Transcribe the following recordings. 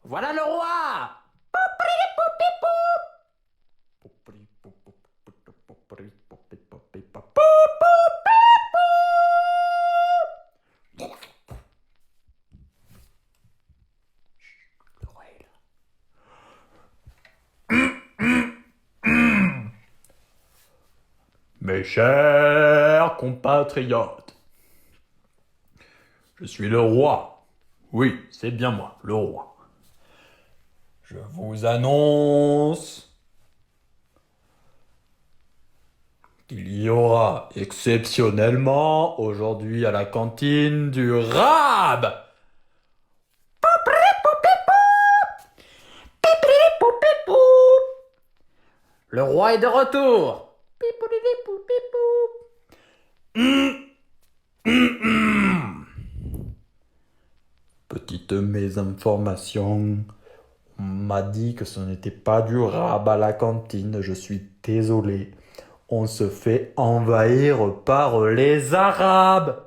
Voilà le roi! Le roi est là. Mes chers compatriotes, je suis le roi. Oui, c'est bien moi, le roi. Je vous annonce qu'il y aura exceptionnellement aujourd'hui à la cantine du rab. Le roi est de retour. Petite mésinformation. On m'a dit que ce n'était pas du rab à la cantine. Je suis désolé. On se fait envahir par les Arabes.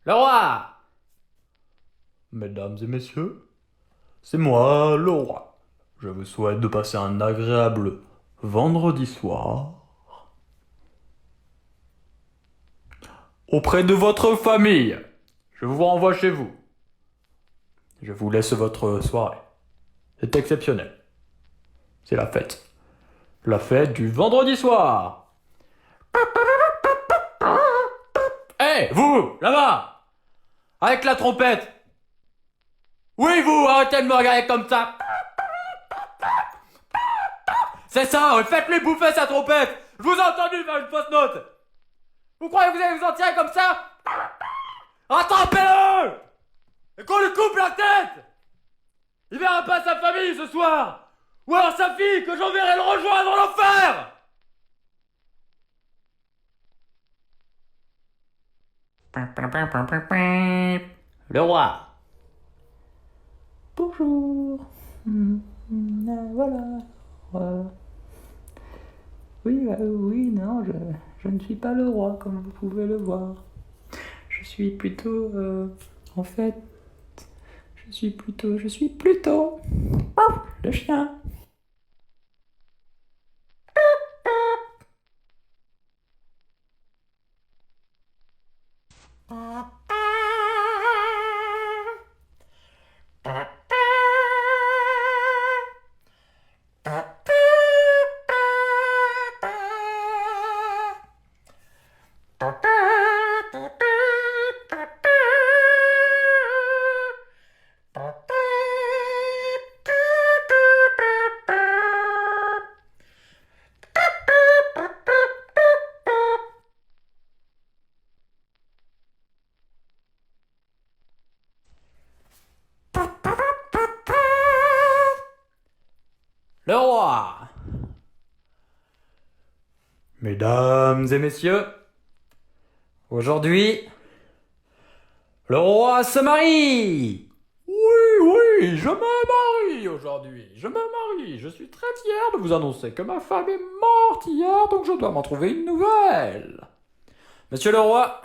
Le roi! Mesdames et messieurs, c'est moi, le roi. Je vous souhaite de passer un agréable vendredi soir auprès de votre famille. Je vous renvoie chez vous. Je vous laisse votre soirée. C'est exceptionnel. C'est la fête. La fête du vendredi soir. Hé, vous, là-bas, avec la trompette. Oui, vous, arrêtez de me regarder comme ça. C'est ça, faites-lui bouffer sa trompette. Je vous ai entendu faire une fausse note. Vous croyez que vous allez vous en tirer comme ça? Rattrapez-le! Et qu'on lui coupe la tête! Il verra pas sa famille ce soir! Ou alors sa fille que j'enverrai le rejoindre en enfer! Le roi. Bonjour. Voilà. Oui, oui, non, je ne suis pas le roi, comme vous pouvez le voir. Je suis plutôt, en fait, je suis plutôt le chien. Le roi. Mesdames et messieurs, aujourd'hui, le roi se marie. Oui, je me marie aujourd'hui. Je me marie. Je suis très fier de vous annoncer que ma femme est morte hier, donc je dois m'en trouver une nouvelle. Monsieur le roi,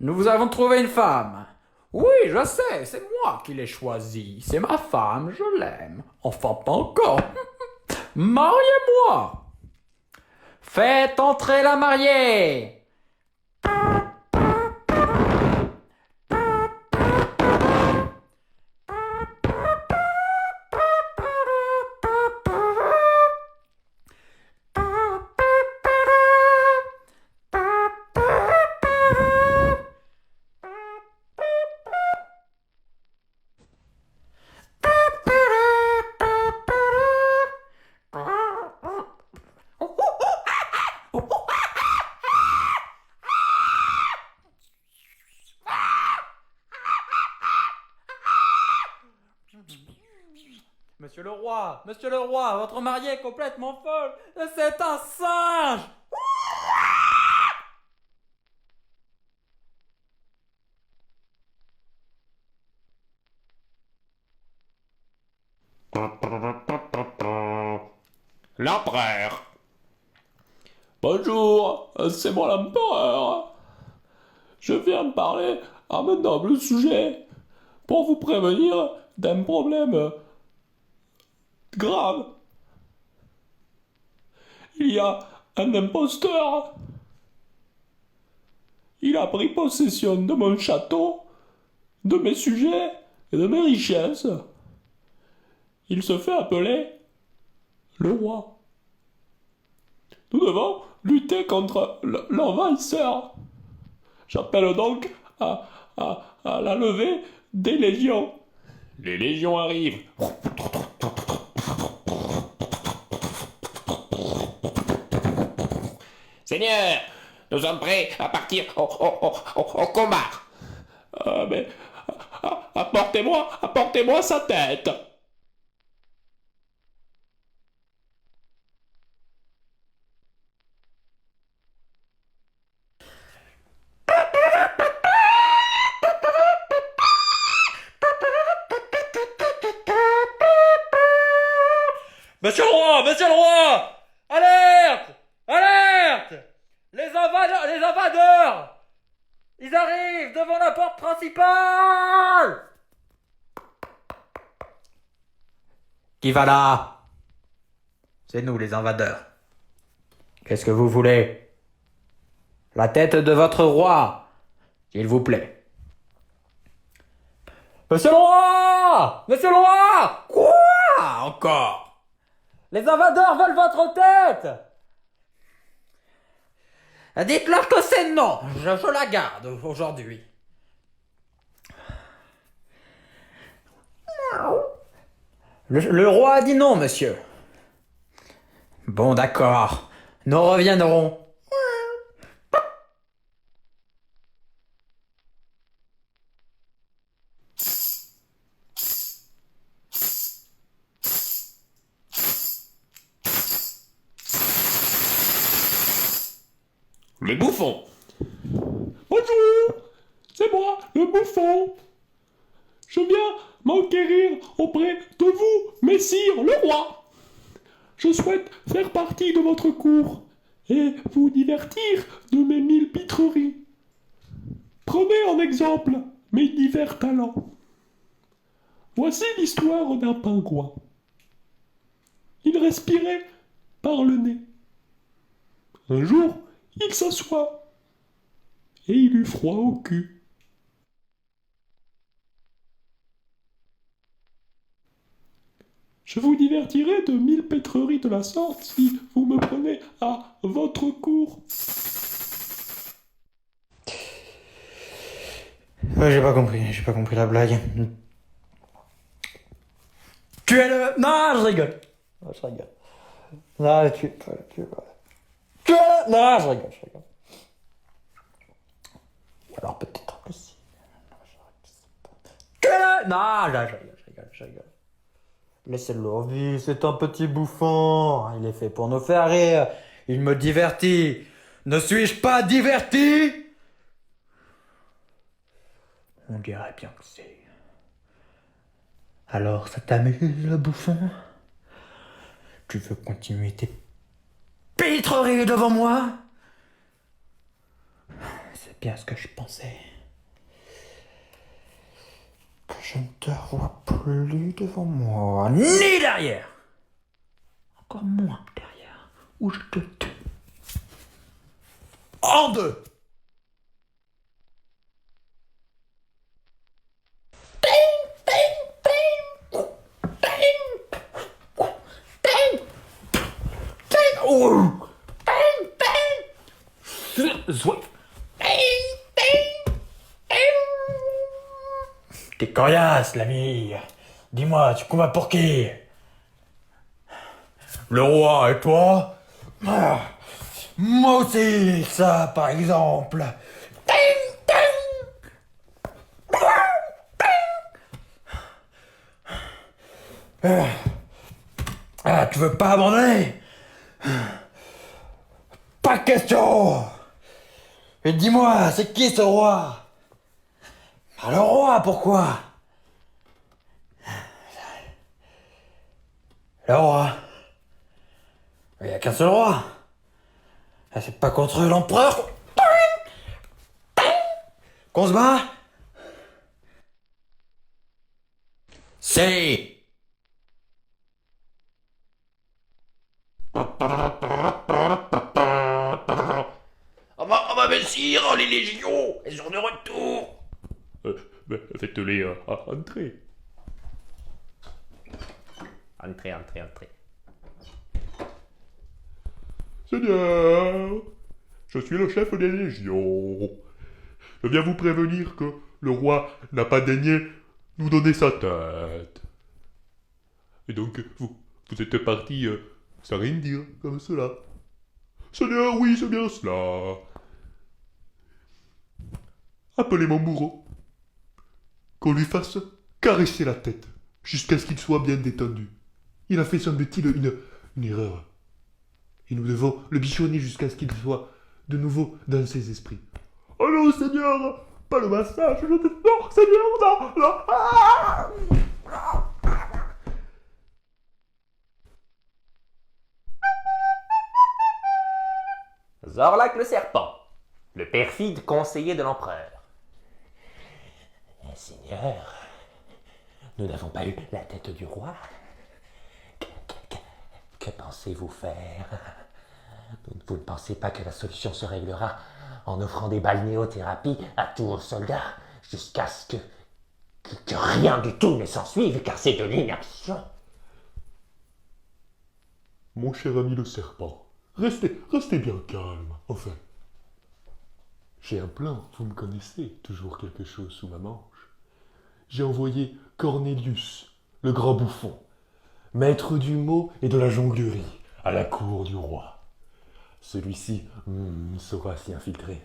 nous vous avons trouvé une femme. Oui, je sais, c'est moi qui l'ai choisie. C'est ma femme, je l'aime. Enfin, pas encore. Mariez-moi. Faites entrer la mariée. Monsieur le roi, votre mariée est complètement folle. C'est un singe. l'empereur. Bonjour, c'est moi l'empereur. Je viens parler à un noble sujet pour vous prévenir d'un problème grave. Il y a un imposteur. Il a pris possession de mon château, de mes sujets et de mes richesses. Il se fait appeler le roi. Nous devons lutter contre l'envahisseur. J'appelle donc à la levée des légions. Les légions arrivent. Seigneur, nous sommes prêts à partir au combat. Mais apportez-moi sa tête. Monsieur le roi! Monsieur le roi! Alerte! Alerte! Les invadeurs! Ils arrivent devant la porte principale! Qui va là? C'est nous, les invadeurs. Qu'est-ce que vous voulez? La tête de votre roi, s'il vous plaît. Monsieur le roi! Monsieur le roi! Quoi? Encore? Les invadeurs veulent votre tête! Dites-leur que c'est non, je la garde aujourd'hui. Le roi a dit non, monsieur. Bon, d'accord. Nous reviendrons. Le bouffon. Bonjour, c'est moi, le bouffon. Je viens m'enquérir auprès de vous, messire le roi. Je souhaite faire partie de votre cour et vous divertir de mes 1000 pitreries. Prenez en exemple mes divers talents. Voici l'histoire d'un pingouin. Il respirait par le nez. Un jour, il s'assoit et il eut froid au cul. Je vous divertirai de 1000 pétreries de la sorte si vous me prenez à votre cour. J'ai pas compris la blague. Tu es le... Non, je rigole. Non, je rigole. Non, tu es... Non, je rigole. Ou alors peut-être que si. Tu es le... Non, là, je rigole. Laissez-le en vie, c'est un petit bouffon. Il est fait pour nous faire rire. Il me divertit. Ne suis-je pas diverti? On dirait bien que c'est... Alors, ça t'amuse, le bouffon? Tu veux continuer tes pitreries devant moi? C'est bien ce que je pensais. Que je ne te vois plus devant moi, ni derrière. Encore moins derrière, ou je te tue. En deux. T'es coriace, l'ami. Dis-moi, tu combats pour qui? Le roi et toi? Ah, moi aussi, ça, par exemple. Ah, tu veux pas abandonner? Pas question! Et dis-moi, c'est qui ce roi? Ah, le roi, pourquoi? Le roi. Il n'y a qu'un seul roi. C'est pas contre l'empereur qu'on se bat. C'est... Messire, les légions, elles sont de retour. Faites-les entrer. Entrez. Seigneur, je suis le chef des légions. Je viens vous prévenir que le roi n'a pas daigné nous donner sa tête. Et donc, vous êtes parti sans rien dire, comme cela. Seigneur, oui, c'est bien cela. Appelez mon bourreau. Qu'on lui fasse caresser la tête, jusqu'à ce qu'il soit bien détendu. Il a fait, semble-t-il, une erreur. Et nous devons le bichonner jusqu'à ce qu'il soit de nouveau dans ses esprits. Oh non, Seigneur, pas le massage, je te... Non, Seigneur, non. Ah. Zorlac le serpent, le perfide conseiller de l'empereur. Seigneur, nous n'avons pas eu la tête du roi. Que pensez-vous faire? Vous ne pensez pas que la solution se réglera en offrant des balnéothérapies à tous vos soldats jusqu'à ce que rien du tout ne s'en suive, car c'est de l'inaction? Mon cher ami le serpent, restez bien calme, enfin. J'ai un plan, vous me connaissez, toujours quelque chose sous ma manche. J'ai envoyé Cornelius, le grand bouffon, maître du mot et de la jonglerie, à la cour du roi. Celui-ci saura s'y infiltrer,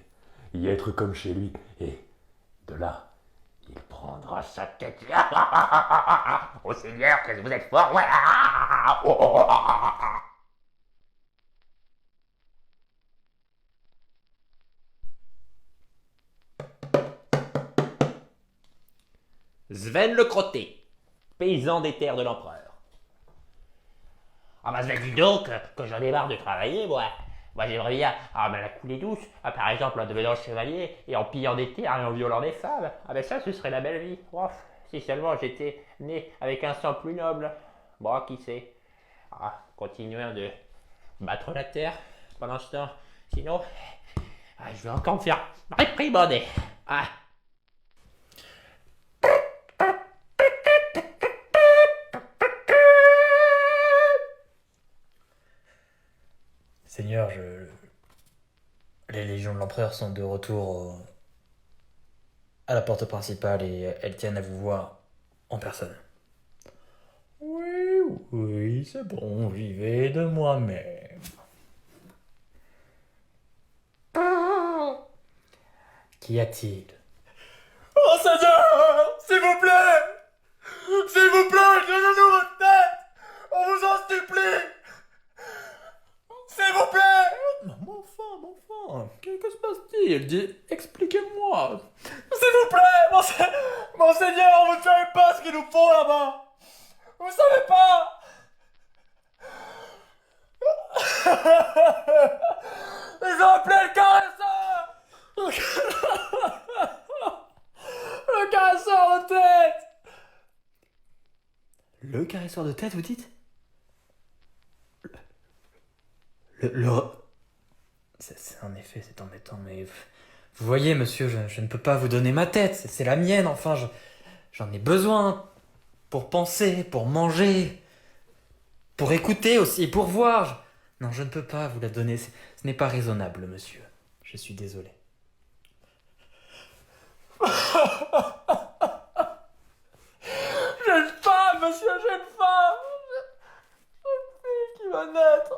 y être comme chez lui, et de là, il prendra sa tête. Oh Seigneur, que vous êtes fort, ouais. Sven le Crotté, paysan des terres de l'empereur. Ah bah Sven, dis donc, que j'en ai marre de travailler, moi. Moi j'aimerais bien, la coulée douce, par exemple en devenant chevalier, et en pillant des terres et en violant des femmes. Ah ben ça, ce serait la belle vie. Oh, si seulement j'étais né avec un sang plus noble. Bon, qui sait. Continuons de battre la terre pendant ce temps. Sinon, je vais encore me faire réprimander. Seigneur, les légions de l'empereur sont de retour à la porte principale et elles tiennent à vous voir en personne. Oui, c'est bon, j'y vais de moi-même. Qu'y a-t-il? Oh Seigneur, s'il vous plaît, donnez-nous votre tête, on vous en supplie, s'il vous plaît. Mon enfant, que se passe-t-il? Expliquez-moi. S'il vous plaît, mon Seigneur, vous ne savez pas ce qu'il nous faut là-bas. Vous savez pas. Ils ont appelé le caresseur. Le caresseur de tête. Le caresseur de tête, vous dites? En effet, c'est embêtant, mais... Vous voyez, monsieur, je ne peux pas vous donner ma tête, c'est la mienne, enfin, j'en ai besoin pour penser, pour manger, pour écouter aussi, pour voir. Non, je ne peux pas vous la donner, ce n'est pas raisonnable, monsieur. Je suis désolé. J'ai une femme, monsieur, j'ai une femme. Une fille qui va naître.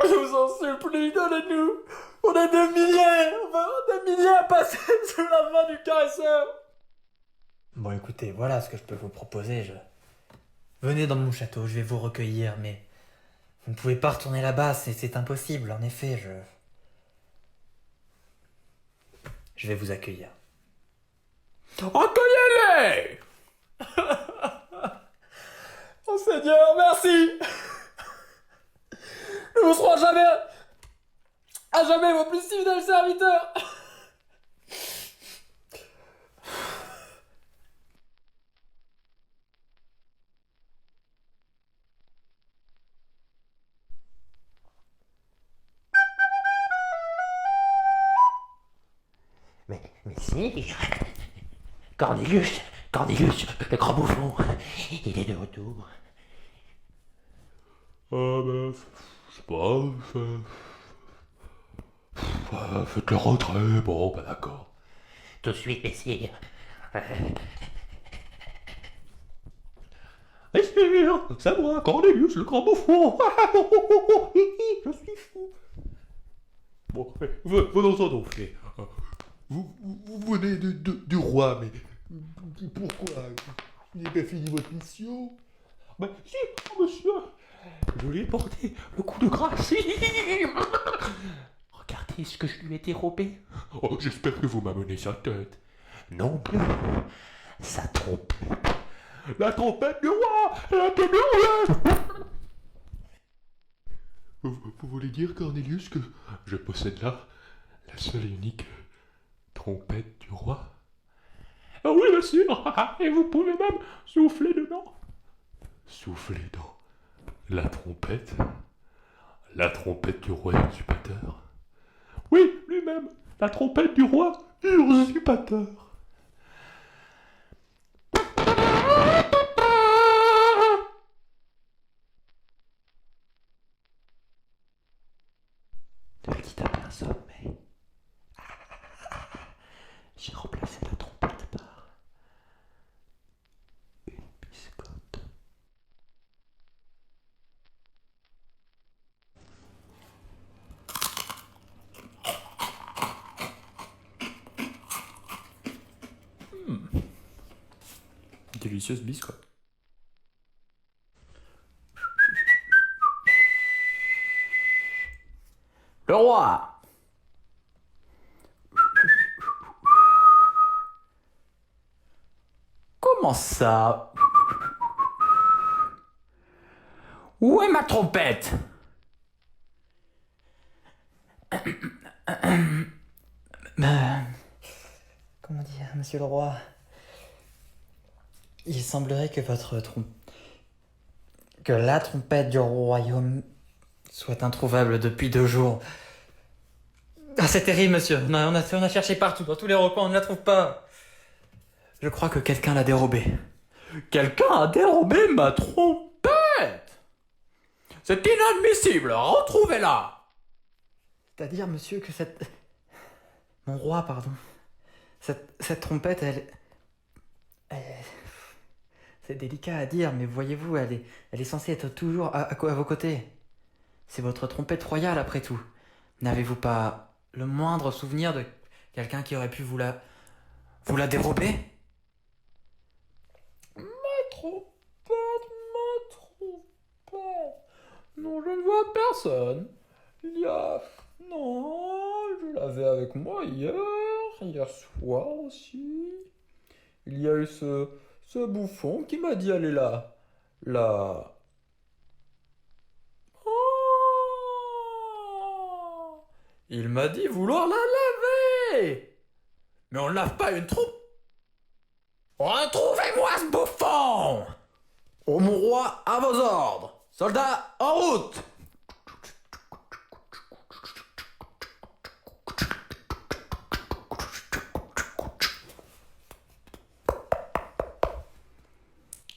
Je vous en supplie, donnez-nous. On est des milliers à passer sous la main du caresseur. Bon, écoutez, voilà ce que je peux vous proposer. Venez dans mon château, je vais vous recueillir, mais vous ne pouvez pas retourner là-bas, c'est impossible, en effet, je vais vous accueillir. Accueillez-les. Oh Seigneur, merci. Nous vous serons à jamais vos plus fidèles serviteurs. Mais si. Cornelius, le grand bouffon, il est de retour. Ah ben, je sais pas, faites le retrait, bon, bah d'accord. Tout de suite, messire. Messire, c'est moi, Cornelius, le grand bouffon. Je suis fou. Bon, venons-en donc, mais, vous venez du roi, mais pourquoi? Vous n'avez pas fini votre mission? Ben si, oh, monsieur, je lui ai porté le coup de grâce. Regardez ce que je lui ai dérobé. Oh, j'espère que vous m'amenez sa tête. Non plus. Sa trompe. La trompette du roi, la ténébreuse. Vous voulez dire, Cornelius, que je possède là la seule et unique trompette du roi? Ah oui, bien sûr. Et vous pouvez même souffler dedans. Souffler dans la trompette? La trompette du roi usurpateur? Oui, lui-même, la trompette du roi usurpateur. Ne le dites à personne, mais j'ai remplacé la trompette par une biscotte. Délicieuse biscotte. Le roi. Comment ça? Où est ma trompette? Comment dire, monsieur le roi? Il semblerait que que la trompette du royaume soit introuvable depuis 2 jours. Ah, c'est terrible, monsieur. On a cherché partout, dans tous les recoins, on ne la trouve pas. Je crois que quelqu'un l'a dérobée. Quelqu'un a dérobé ma trompette! C'est inadmissible! Retrouvez-la! C'est-à-dire, monsieur, que Mon roi, pardon. Cette trompette, c'est délicat à dire, mais voyez-vous, elle est censée être toujours à vos côtés. C'est votre trompette royale, après tout. N'avez-vous pas le moindre souvenir de quelqu'un qui aurait pu vous la dérober? Ma trompette. Non, je ne vois personne. Non, je l'avais avec moi hier soir aussi. Il y a eu ce bouffon qui m'a dit aller là. Oh, il m'a dit vouloir la laver. Mais on ne lave pas une trompe. Retrouvez-moi ce bouffon! Oh mon roi, à vos ordres! Soldats, en route!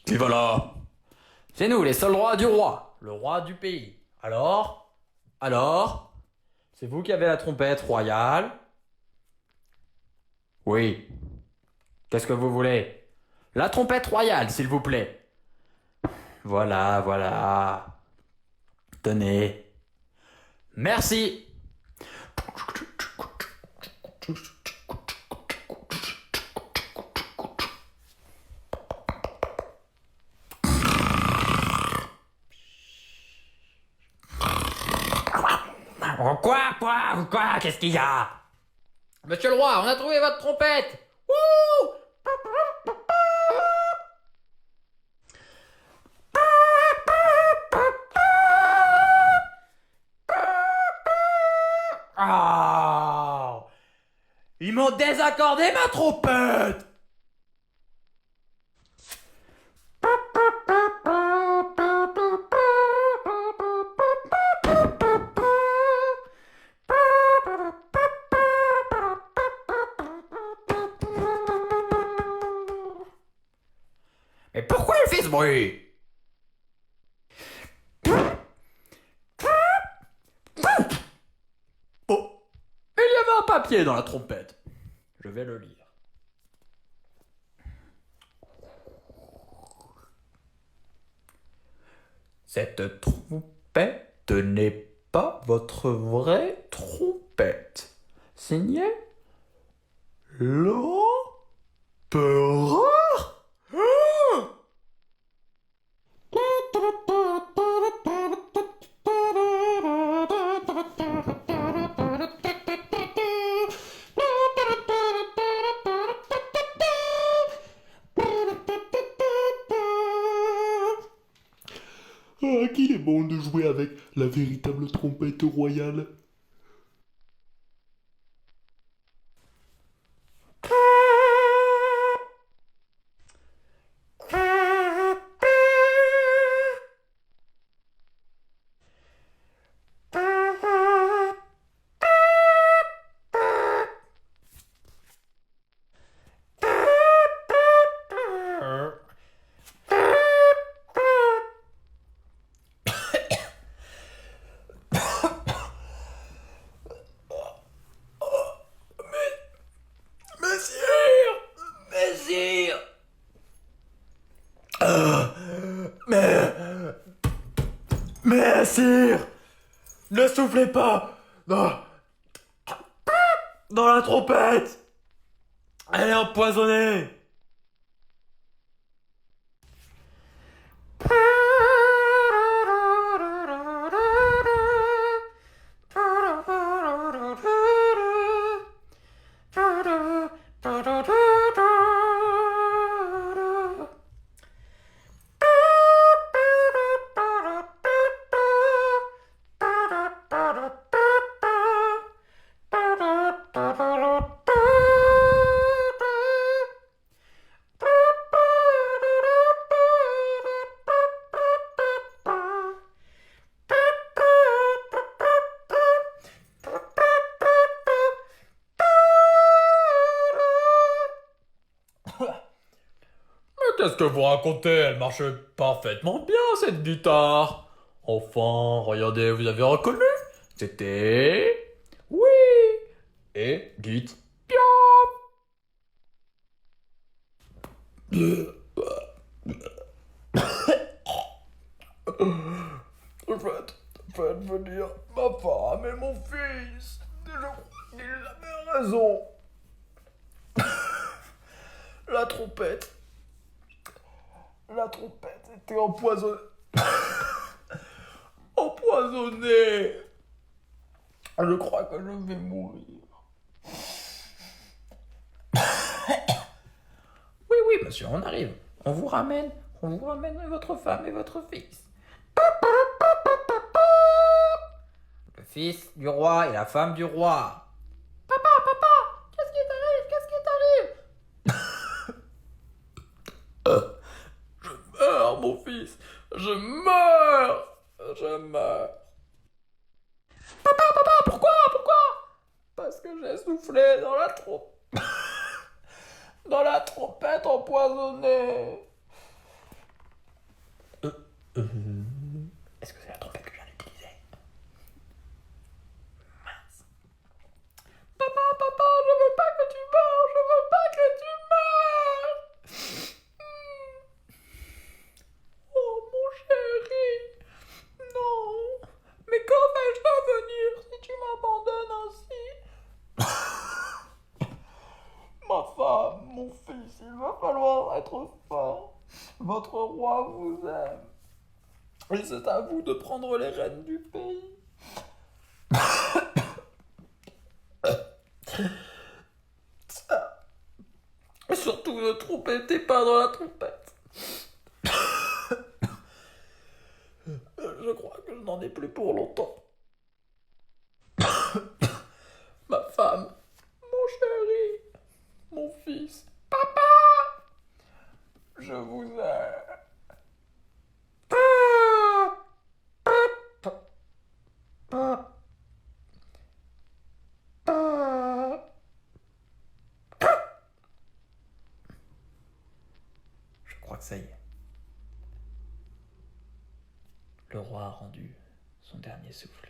Qui va là? C'est nous, les seuls rois du roi, le roi du pays. Alors? C'est vous qui avez la trompette royale? Oui. Qu'est-ce que vous voulez? La trompette royale, s'il vous plaît. Voilà. Tenez. Merci. Quoi? Qu'est-ce qu'il y a? Monsieur le roi, on a trouvé votre trompette. Wouh! Ils m'ont désaccordé ma trompette. Mais pourquoi il fait ce bruit? Oh, il y avait un papier dans la trompette. Je vais le lire. Cette trompette n'est pas votre vraie trompette. Signé l'empereur. Ah, qu'il est bon de jouer avec la véritable trompette royale. Messire. Mais... Messire, ne soufflez pas dans la trompette. Elle est empoisonnée. Qu'est-ce que vous racontez? Elle marche parfaitement bien, cette guitare. Enfin, regardez, vous avez reconnu? C'était... Oui. Et dites... Piaf. Faites venir ma femme et mon fils. Je crois qu'il avait raison. La trompette était empoisonnée. Empoisonnée. Je crois que je vais mourir. Oui, oui, monsieur, on arrive. On vous ramène votre femme et votre fils. Le fils du roi et la femme du roi. Papa, qu'est-ce qui t'arrive? Je meurs, mon fils. Je meurs. Papa, pourquoi? Parce que j'ai soufflé dans la trompette empoisonnée. Est-ce que c'est la trompette que je viens d'utiliser? Mince. Papa, je veux pas que tu meurs. Oh, mon chéri. Non. Mais quand vais-je revenir si tu m'abandonnes ainsi? Ma femme, mon fils, il va falloir être fort. Votre roi vous aime. Et c'est à vous de prendre les rênes du pays. Et surtout, ne trompez pas dans la trompette. Je crois que je n'en ai plus pour longtemps. Ma femme, mon chéri. ça y est. Le roi a rendu son dernier souffle.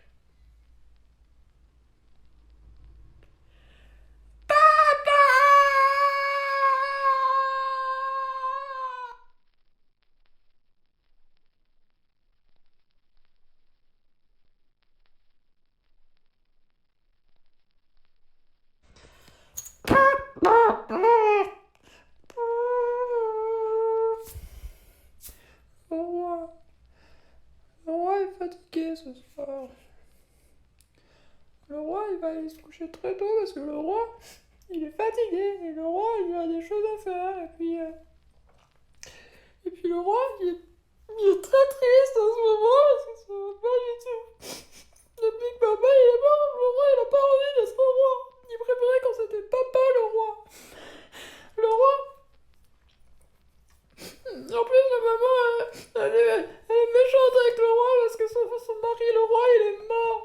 Le roi est fatigué ce soir. Le roi, il va aller se coucher très tôt parce que le roi, il est fatigué. Et le roi, il a des choses à faire. Et puis le roi, il est très triste en ce moment parce que ça va pas du tout. Depuis que papa il est mort, le roi, il a pas envie d'être roi. Il préférait quand c'était papa le roi. Le roi. En plus, la maman, elle est méchante avec le roi parce que son mari, le roi, il est mort.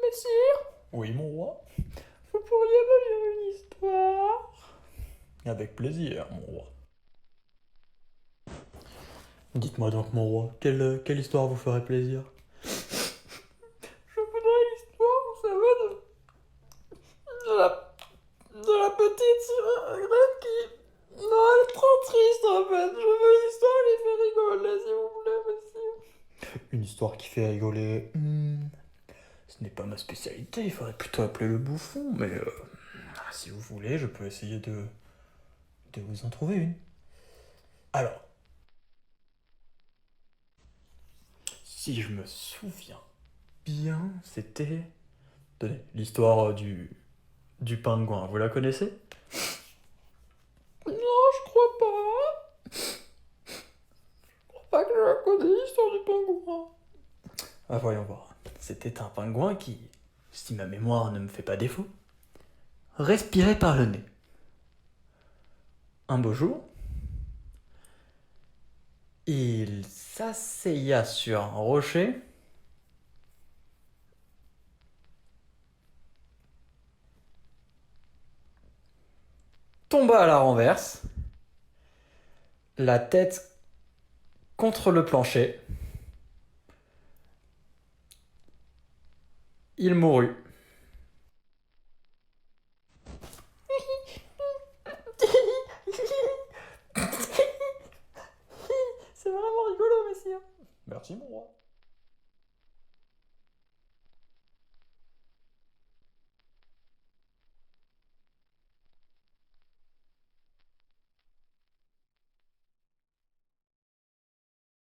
Messire, Oui, mon roi. vous pourriez me lire une histoire? Avec plaisir, mon roi. Dites-moi donc, mon roi, quelle histoire vous ferait plaisir? Je voudrais l'histoire, vous savez, de la petite sirène qui... Non, elle est trop triste en fait. Je veux l'histoire, elle les fait rigoler, s'il vous plaît, messire. Une histoire qui fait rigoler. Ce n'est pas ma spécialité, il faudrait plutôt appeler le bouffon, mais si vous voulez, je peux essayer de vous en trouver une. Alors, si je me souviens bien, c'était... Tenez, l'histoire du pingouin, vous la connaissez? Non, je crois pas. Je crois pas que je la connais, l'histoire du pingouin. Ah, voyons voir. C'était un pingouin qui, si ma mémoire ne me fait pas défaut, respirait par le nez. Un beau jour, il s'asseya sur un rocher tomba à la renverse, la tête contre le plancher. Il mourut. C'est vraiment rigolo, messire. Merci, mon roi.